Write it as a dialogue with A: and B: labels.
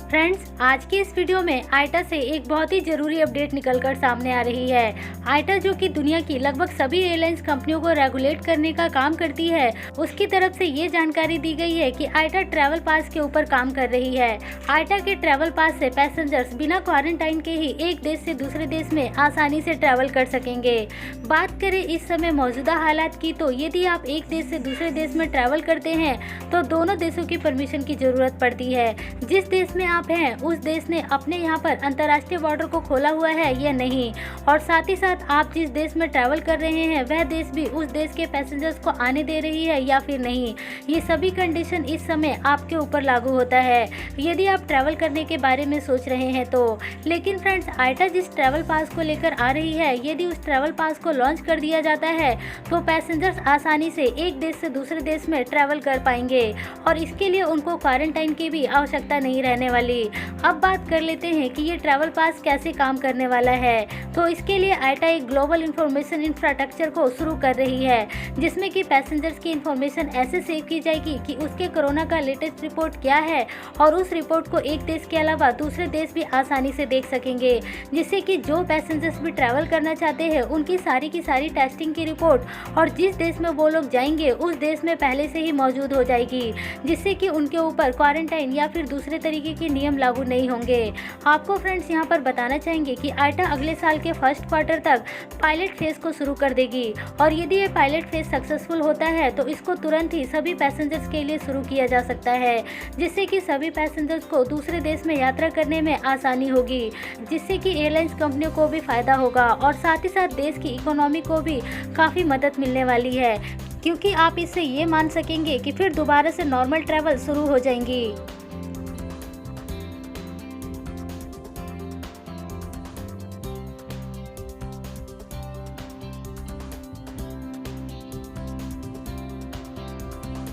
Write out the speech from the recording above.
A: Friends, आज के इस वीडियो में आईटा से एक बहुत ही जरूरी अपडेट निकलकर सामने आ रही है। आईटा, जो कि दुनिया की लगभग सभी एयरलाइंस कंपनियों को रेगुलेट करने का काम करती है, उसकी तरफ से ये जानकारी दी गई है कि आईटा ट्रैवल पास के ऊपर काम कर रही है। आईटा के ट्रैवल पास से पैसेंजर्स बिना क्वारंटाइन के ही एक देश से दूसरे देश में आसानी से ट्रैवल कर सकेंगे। बात करें इस समय मौजूदा हालात की, तो यदि आप एक देश से दूसरे देश में ट्रैवल करते हैं तो दोनों देशों की परमिशन की जरूरत पड़ती है। जिस देश में आप हैं उस देश ने अपने यहाँ पर अंतर्राष्ट्रीय बॉर्डर को खोला हुआ है या नहीं, और साथ ही साथ आप जिस देश में ट्रैवल कर रहे हैं वह देश भी उस देश के पैसेंजर्स को आने दे रही है या फिर नहीं। ये सभी कंडीशन इस समय आपके ऊपर लागू होता है यदि आप ट्रैवल करने के बारे में सोच रहे हैं तो। लेकिन फ्रेंड्स, आईटा जिस ट्रैवल पास को लेकर आ रही है, यदि उस ट्रैवल पास को लॉन्च कर दिया जाता है तो पैसेंजर्स आसानी से एक देश से दूसरे देश में ट्रैवल कर पाएंगे और इसके लिए उनको क्वारंटाइन की भी आवश्यकता नहीं रहने वाली। अब बात कर लेते हैं कि ये ट्रैवल पास कैसे काम करने वाला है। तो इसके लिए आईटा एक ग्लोबल इंफॉर्मेशन इंफ्रास्ट्रक्चर को शुरू कर रही है, जिसमें कि पैसेंजर्स की इंफॉर्मेशन ऐसे सेव की जाएगी कि उसके कोरोना का लेटेस्ट रिपोर्ट क्या है, और उस रिपोर्ट को एक देश के अलावा दूसरे देश भी आसानी से देख सकेंगे, जिससे कि जो पैसेंजर्स भी ट्रैवल करना चाहते हैं उनकी सारी की सारी टेस्टिंग की रिपोर्ट और जिस देश में वो लोग जाएंगे उस देश में पहले से ही मौजूद हो जाएगी, जिससे कि उनके ऊपर क्वारंटाइन या फिर दूसरे तरीके के नियम लागू नहीं होंगे। आपको फ्रेंड्स यहाँ पर बताना चाहेंगे कि आईटा अगले साल के फर्स्ट क्वार्टर तक पायलट फेज को शुरू कर देगी, और यदि ये पायलट फेज सक्सेसफुल होता है तो इसको तुरंत ही सभी पैसेंजर्स के लिए शुरू किया जा सकता है, जिससे कि सभी पैसेंजर्स को दूसरे देश में यात्रा करने में आसानी होगी, जिससे कि एयरलाइंस कंपनियों को भी फायदा होगा और साथ ही साथ देश की इकोनॉमी को भी काफ़ी मदद मिलने वाली है, क्योंकि आप इससे ये मान सकेंगे कि फिर दोबारा से नॉर्मल ट्रैवल शुरू हो जाएंगी।